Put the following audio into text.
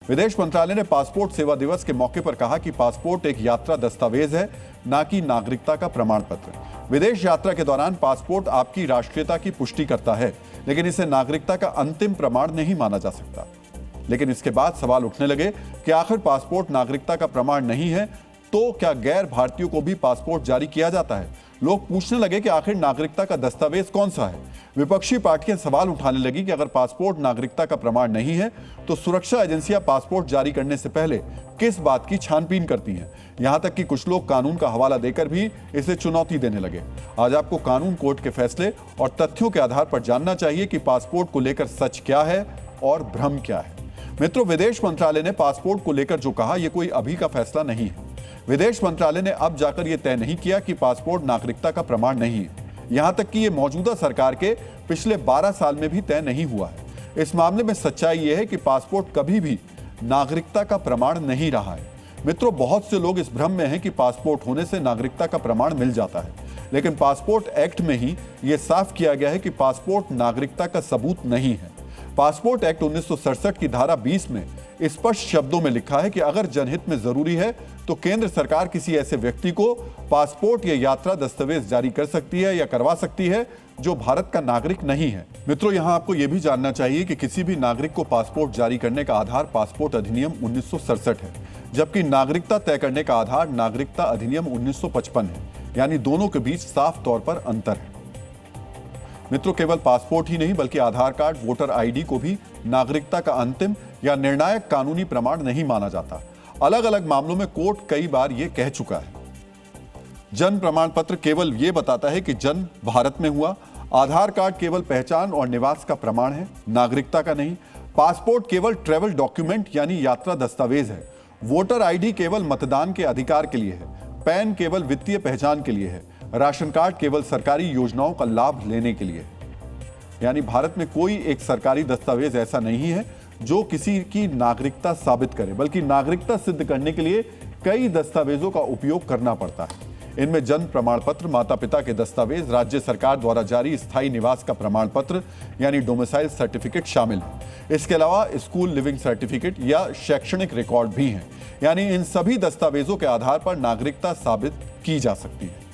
विदेश मंत्रालय ने पासपोर्ट सेवा दिवस के मौके पर कहा कि पासपोर्ट एक यात्रा दस्तावेज है, न कि नागरिकता का प्रमाण पत्र। विदेश यात्रा के दौरान पासपोर्ट आपकी राष्ट्रीयता की पुष्टि करता है, लेकिन इसे नागरिकता का अंतिम प्रमाण नहीं माना जा सकता। लेकिन इसके बाद सवाल उठने लगे कि आखिर पासपोर्ट नागरिकता का प्रमाण नहीं है तो क्या गैर भारतीयों को भी पासपोर्ट जारी किया जाता है? लोग पूछने लगे कि आखिर नागरिकता का दस्तावेज कौन सा है। विपक्षी पार्टियां सवाल उठाने लगी कि अगर पासपोर्ट नागरिकता का प्रमाण नहीं है तो सुरक्षा एजेंसियां पासपोर्ट जारी करने से पहले किस बात की छानबीन करती हैं। यहां तक कि कुछ लोग कानून का हवाला देकर भी इसे चुनौती देने लगे। आज आपको कानून कोर्ट के फैसले और तथ्यों के आधार पर जानना चाहिए कि पासपोर्ट को लेकर सच क्या है और भ्रम क्या है। मित्रों, विदेश मंत्रालय ने पासपोर्ट को लेकर जो कहा, यह कोई अभी का फैसला नहीं है। विदेश मंत्रालय ने अब जाकर यह तय नहीं किया कि पासपोर्ट नागरिकता का प्रमाण नहीं है। यहां तक कि यह मौजूदा सरकार के पिछले 12 साल में भी तय नहीं हुआ है। इस मामले में सच्चाई यह है कि पासपोर्ट कभी भी नागरिकता का प्रमाण नहीं रहा है। मित्रों, बहुत से लोग इस भ्रम में हैं कि पासपोर्ट होने से नागरिकता का प्रमाण मिल जाता है, लेकिन पासपोर्ट एक्ट में ही यह साफ किया गया है कि पासपोर्ट नागरिकता का सबूत नहीं है। पासपोर्ट एक्ट 1967 की धारा 20 में स्पष्ट शब्दों में लिखा है कि अगर जनहित में जरूरी है तो केंद्र सरकार किसी ऐसे व्यक्ति को पासपोर्ट या यात्रा दस्तावेज जारी कर सकती है या करवा सकती है जो भारत का नागरिक नहीं है। मित्रों, यहां आपको यह भी जानना चाहिए कि किसी भी नागरिक को पासपोर्ट जारी करने का आधार पासपोर्ट अधिनियम 1967 है, जबकि नागरिकता तय करने का आधार नागरिकता अधिनियम 1955 है। यानी दोनों के बीच साफ तौर पर अंतर है। मित्रों, केवल पासपोर्ट ही नहीं बल्कि आधार कार्ड, वोटर आईडी को भी नागरिकता का अंतिम या निर्णायक कानूनी प्रमाण नहीं माना जाता। अलग अलग मामलों में कोर्ट कई बार यह कह चुका है। जन्म प्रमाण पत्र केवल यह बताता है कि जन्म भारत में हुआ। आधार कार्ड केवल पहचान और निवास का प्रमाण है, नागरिकता का नहीं। पासपोर्ट केवल ट्रैवल डॉक्यूमेंट यानी यात्रा दस्तावेज है। वोटर आईडी केवल मतदान के अधिकार के लिए है। पैन केवल वित्तीय पहचान के लिए है। राशन कार्ड केवल सरकारी योजनाओं का लाभ लेने के लिए है। यानी भारत में कोई एक सरकारी दस्तावेज ऐसा नहीं है जो किसी की नागरिकता साबित करे, बल्कि नागरिकता सिद्ध करने के लिए कई दस्तावेजों का उपयोग करना पड़ता है। इनमें जन्म प्रमाण पत्र, माता पिता के दस्तावेज, राज्य सरकार द्वारा जारी स्थायी निवास का प्रमाण पत्र यानी डोमिसाइल सर्टिफिकेट शामिल है। इसके अलावा स्कूल लिविंग सर्टिफिकेट या शैक्षणिक रिकॉर्ड भी हैं। यानी इन सभी दस्तावेजों के आधार पर नागरिकता साबित की जा सकती है।